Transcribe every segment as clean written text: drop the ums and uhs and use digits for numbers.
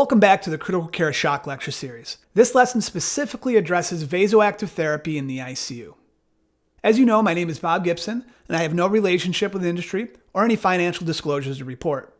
Welcome back to the Critical Care Shock Lecture Series. This lesson specifically addresses vasoactive therapy in the ICU. As you know, my name is Bob Gibson, and I have no relationship with the industry or any financial disclosures to report.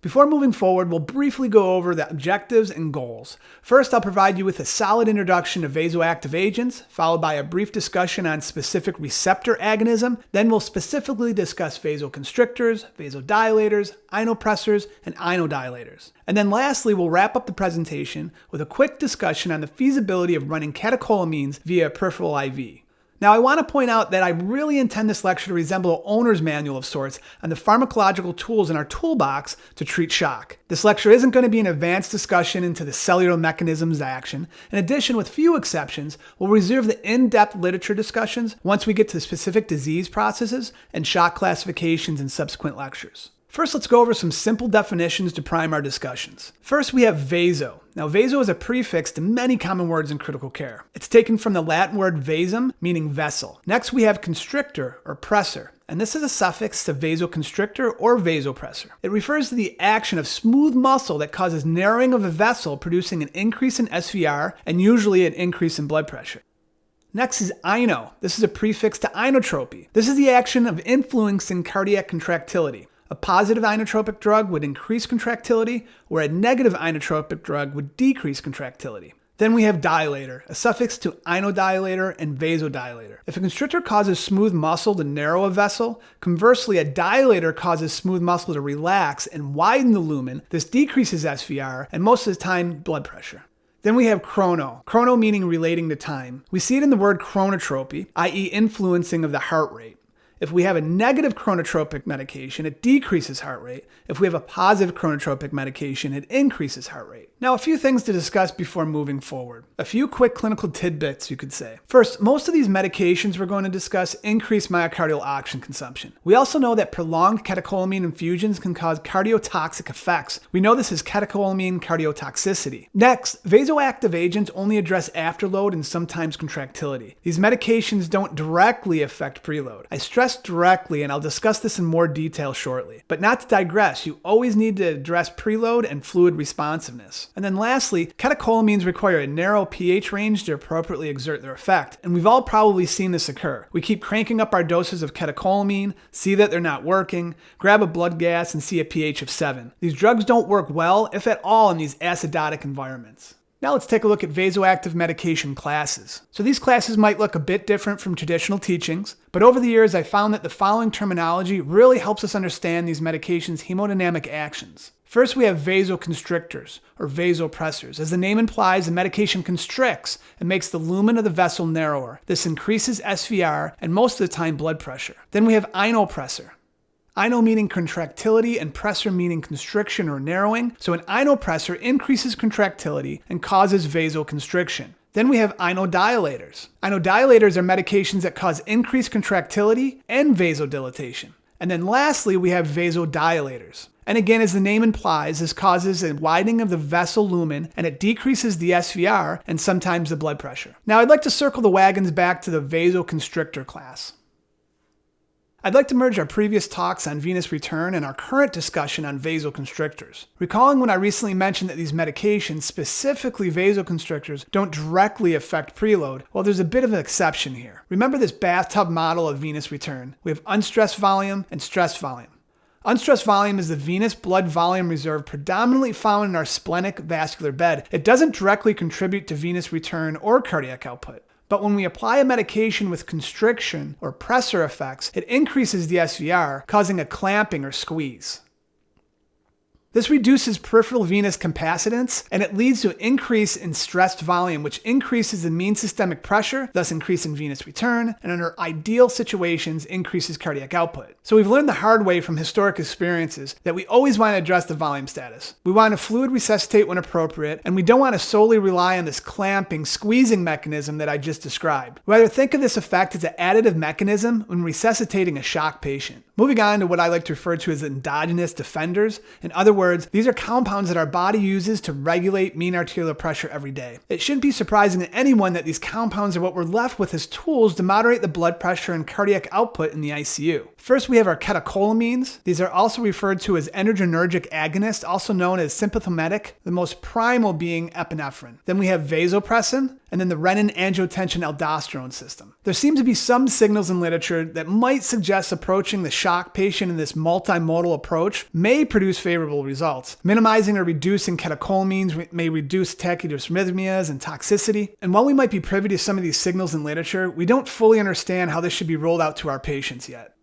Before moving forward, we'll briefly go over the objectives and goals. First, I'll provide you with a solid introduction to vasoactive agents, followed by a brief discussion on specific receptor agonism. Then we'll specifically discuss vasoconstrictors, vasodilators, inopressors, and inodilators. And then lastly, we'll wrap up the presentation with a quick discussion on the feasibility of running catecholamines via peripheral IV. Now, I want to point out that I really intend this lecture to resemble an owner's manual of sorts on the pharmacological tools in our toolbox to treat shock. This lecture isn't going to be an advanced discussion into the cellular mechanisms of action. In addition, with few exceptions, we'll reserve the in-depth literature discussions once we get to specific disease processes and shock classifications in subsequent lectures. First, let's go over some simple definitions to prime our discussions. First, we have vaso. Now, vaso is a prefix to many common words in critical care. It's taken from the Latin word vasum, meaning vessel. Next, we have constrictor or pressor, and this is a suffix to vasoconstrictor or vasopressor. It refers to the action of smooth muscle that causes narrowing of a vessel, producing an increase in SVR and usually an increase in blood pressure. Next is ino. This is a prefix to inotropy. This is the action of influencing cardiac contractility. A positive inotropic drug would increase contractility, where a negative inotropic drug would decrease contractility. Then we have dilator, a suffix to inodilator and vasodilator. If a constrictor causes smooth muscle to narrow a vessel, conversely, a dilator causes smooth muscle to relax and widen the lumen. This decreases SVR and most of the time blood pressure. Then we have chrono meaning relating to time. We see it in the word chronotropy, i.e. influencing of the heart rate. If we have a negative chronotropic medication, it decreases heart rate. If we have a positive chronotropic medication, it increases heart rate. Now, a few things to discuss before moving forward. A few quick clinical tidbits, you could say. First, most of these medications we're going to discuss increase myocardial oxygen consumption. We also know that prolonged catecholamine infusions can cause cardiotoxic effects. We know this as catecholamine cardiotoxicity. Next, vasoactive agents only address afterload and sometimes contractility. These medications don't directly affect preload. I stress directly, and I'll discuss this in more detail shortly. But not to digress, you always need to address preload and fluid responsiveness. And then lastly, catecholamines require a narrow pH range to appropriately exert their effect. And we've all probably seen this occur. We keep cranking up our doses of catecholamine, see that they're not working, grab a blood gas and see a pH of 7. These drugs don't work well, if at all, in these acidotic environments. Now let's take a look at vasoactive medication classes. So these classes might look a bit different from traditional teachings, but over the years I found that the following terminology really helps us understand these medications' hemodynamic actions. First, we have vasoconstrictors, or vasopressors. As the name implies, the medication constricts and makes the lumen of the vessel narrower. This increases SVR and most of the time blood pressure. Then we have inopressor. Ino meaning contractility and pressor meaning constriction or narrowing. So an inopressor increases contractility and causes vasoconstriction. Then we have inodilators. Inodilators are medications that cause increased contractility and vasodilatation. And then lastly, we have vasodilators. And again, as the name implies, this causes a widening of the vessel lumen and it decreases the SVR and sometimes the blood pressure. Now I'd like to circle the wagons back to the vasoconstrictor class. I'd like to merge our previous talks on venous return and our current discussion on vasoconstrictors. Recalling when I recently mentioned that these medications, specifically vasoconstrictors, don't directly affect preload, well, there's a bit of an exception here. Remember this bathtub model of venous return. We have unstressed volume and stressed volume. Unstressed volume is the venous blood volume reserve predominantly found in our splenic vascular bed. It doesn't directly contribute to venous return or cardiac output. But when we apply a medication with constriction or pressor effects, it increases the SVR, causing a clamping or squeeze. This reduces peripheral venous capacitance, and it leads to an increase in stressed volume, which increases the mean systemic pressure, thus increasing venous return, and under ideal situations, increases cardiac output. So we've learned the hard way from historic experiences that we always want to address the volume status. We want to fluid resuscitate when appropriate, and we don't want to solely rely on this clamping, squeezing mechanism that I just described. We rather think of this effect as an additive mechanism when resuscitating a shock patient. Moving on to what I like to refer to as endogenous defenders, in other words, words, these are compounds that our body uses to regulate mean arterial pressure every day. It shouldn't be surprising to anyone that these compounds are what we're left with as tools to moderate the blood pressure and cardiac output in the ICU. First, we have our catecholamines. These are also referred to as adrenergic agonists, also known as sympathomimetic, the most primal being epinephrine. Then we have vasopressin, and then the renin-angiotensin-aldosterone system. There seem to be some signals in literature that might suggest approaching the shock patient in this multimodal approach may produce favorable results. Minimizing or reducing catecholamines may reduce tachyarrhythmias and toxicity. And while we might be privy to some of these signals in literature, we don't fully understand how this should be rolled out to our patients yet.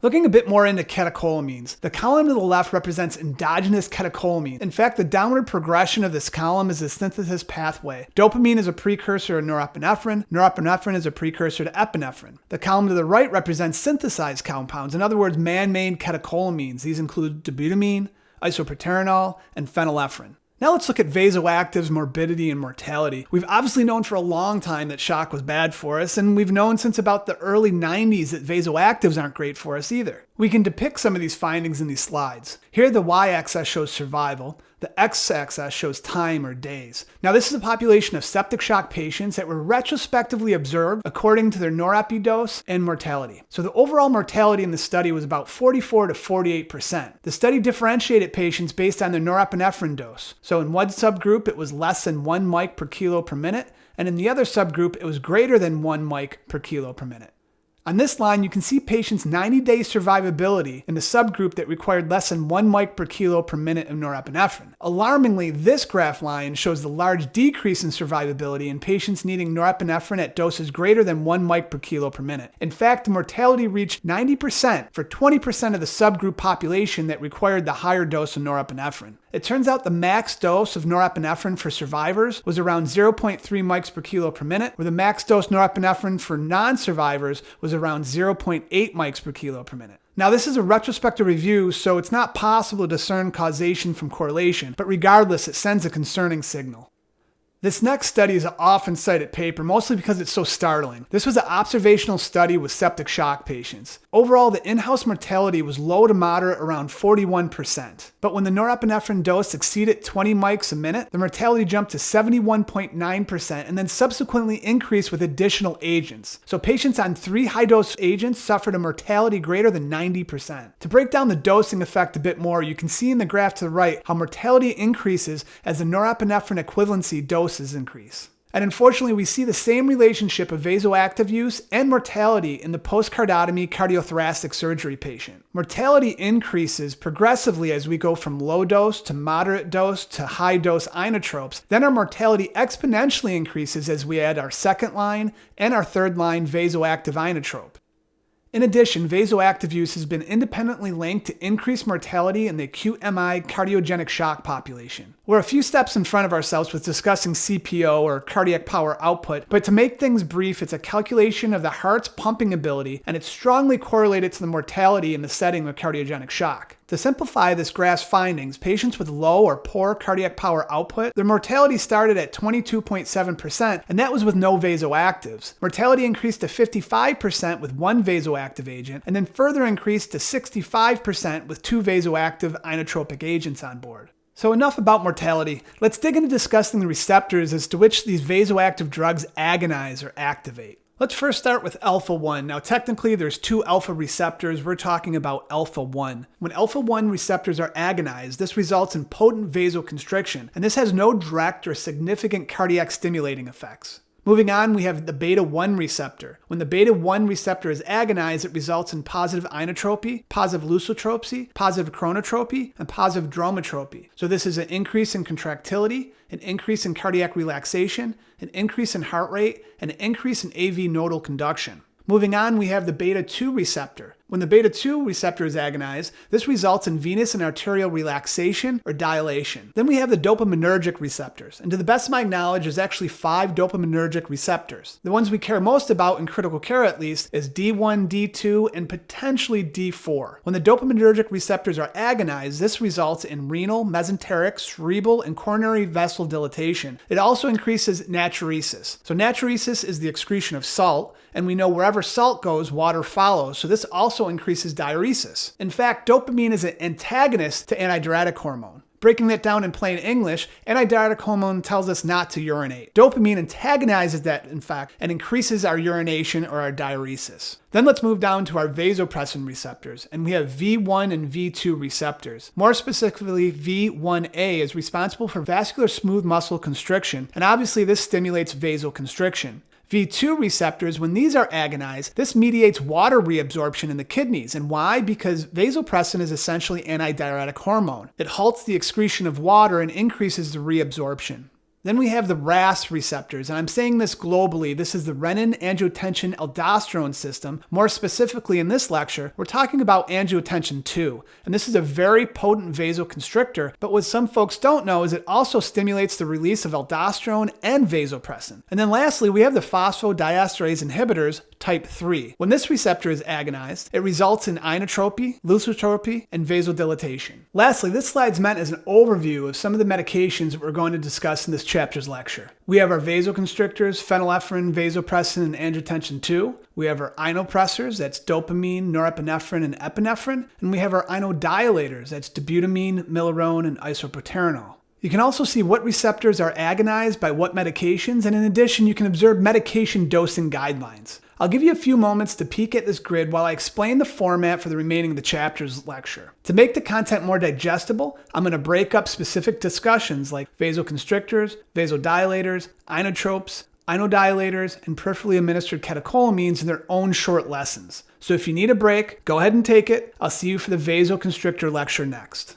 Looking a bit more into catecholamines, the column to the left represents endogenous catecholamines. In fact, the downward progression of this column is a synthesis pathway. Dopamine is a precursor to norepinephrine. Norepinephrine is a precursor to epinephrine. The column to the right represents synthesized compounds, in other words, man-made catecholamines. These include dobutamine, isoproterenol, and phenylephrine. Now let's look at vasoactives, morbidity, and mortality. We've obviously known for a long time that shock was bad for us, and we've known since about the early 90s that vasoactives aren't great for us either. We can depict some of these findings in these slides. Here the y-axis shows survival, the x-axis shows time or days. Now this is a population of septic shock patients that were retrospectively observed according to their norepi dose and mortality. So the overall mortality in the study was about 44 to 48%. The study differentiated patients based on their norepinephrine dose. So in one subgroup it was less than 1 mic per kilo per minute, and in the other subgroup it was greater than 1 mic per kilo per minute. On this line, you can see patients' 90-day survivability in the subgroup that required less than 1 mic per kilo per minute of norepinephrine. Alarmingly, this graph line shows the large decrease in survivability in patients needing norepinephrine at doses greater than 1 mic per kilo per minute. In fact, the mortality reached 90% for 20% of the subgroup population that required the higher dose of norepinephrine. It turns out the max dose of norepinephrine for survivors was around 0.3 mics per kilo per minute, where the max dose norepinephrine for non-survivors was around 0.8 mics per kilo per minute. Now this is a retrospective review, so it's not possible to discern causation from correlation, but regardless, it sends a concerning signal. This next study is an often cited paper, mostly because it's so startling. This was an observational study with septic shock patients. Overall, the in-house mortality was low to moderate, around 41%. But when the norepinephrine dose exceeded 20 mics a minute, the mortality jumped to 71.9% and then subsequently increased with additional agents. So patients on 3 high-dose agents suffered a mortality greater than 90%. To break down the dosing effect a bit more, you can see in the graph to the right how mortality increases as the norepinephrine equivalency dose increase. And unfortunately, we see the same relationship of vasoactive use and mortality in the post-cardotomy cardiothoracic surgery patient. Mortality increases progressively as we go from low dose to moderate dose to high dose inotropes. Then our mortality exponentially increases as we add our second line and our third line vasoactive inotrope. In addition, vasoactive use has been independently linked to increased mortality in the acute MI cardiogenic shock population. We're a few steps in front of ourselves with discussing CPO or cardiac power output, but to make things brief, it's a calculation of the heart's pumping ability, and it's strongly correlated to the mortality in the setting of cardiogenic shock. To simplify this graph's findings, patients with low or poor cardiac power output, their mortality started at 22.7%, and that was with no vasoactives. Mortality increased to 55% with 1 vasoactive agent, and then further increased to 65% with 2 vasoactive inotropic agents on board. So enough about mortality. Let's dig into discussing the receptors as to which these vasoactive drugs agonize or activate. Let's first start with alpha-1. Now technically there's 2 alpha receptors. We're talking about alpha-1. When alpha-1 receptors are agonized, this results in potent vasoconstriction, and this has no direct or significant cardiac stimulating effects. Moving on, we have the beta-1 receptor. When the beta-1 receptor is agonized, it results in positive inotropy, positive lusotropy, positive chronotropy, and positive dromotropy. So this is an increase in contractility, an increase in cardiac relaxation, an increase in heart rate, and an increase in AV nodal conduction. Moving on, we have the beta-2 receptor. When the beta-2 receptor is agonized, this results in venous and arterial relaxation or dilation. Then we have the dopaminergic receptors. And to the best of my knowledge, there's actually 5 dopaminergic receptors. The ones we care most about, in critical care at least, is D1, D2, and potentially D4. When the dopaminergic receptors are agonized, this results in renal, mesenteric, cerebral, and coronary vessel dilatation. It also increases natriuresis. So natriuresis is the excretion of salt, And we know wherever salt goes, water follows, so this also increases diuresis. In fact, dopamine is an antagonist to antidiuretic hormone. Breaking that down in plain English, antidiuretic hormone tells us not to urinate. Dopamine antagonizes that, in fact, and increases our urination or our diuresis. Then let's move down to our vasopressin receptors, and we have V1 and V2 receptors. More specifically, V1A is responsible for vascular smooth muscle constriction, and obviously this stimulates vasoconstriction. V2 receptors, when these are agonized, this mediates water reabsorption in the kidneys. And why? Because vasopressin is essentially antidiuretic hormone. It halts the excretion of water and increases the reabsorption. Then we have the RAS receptors, and I'm saying this globally. This is the renin-angiotensin-aldosterone system. More specifically in this lecture, we're talking about angiotensin II, and this is a very potent vasoconstrictor, but what some folks don't know is it also stimulates the release of aldosterone and vasopressin. And then lastly, we have the phosphodiesterase inhibitors, type 3. When this receptor is agonized, it results in inotropy, lusotropy, and vasodilatation. Lastly, this slide's meant as an overview of some of the medications that we're going to discuss in this chapter's lecture. We have our vasoconstrictors, phenylephrine, vasopressin, and angiotensin II. We have our inopressors, that's dopamine, norepinephrine, and epinephrine. And we have our inodilators, that's dobutamine, milorone, and isoproterenol. You can also see what receptors are agonized by what medications, and in addition, you can observe medication dosing guidelines. I'll give you a few moments to peek at this grid while I explain the format for the remaining of the chapter's lecture. To make the content more digestible, I'm going to break up specific discussions like vasoconstrictors, vasodilators, inotropes, inodilators, and peripherally administered catecholamines in their own short lessons. So if you need a break, go ahead and take it. I'll see you for the vasoconstrictor lecture next.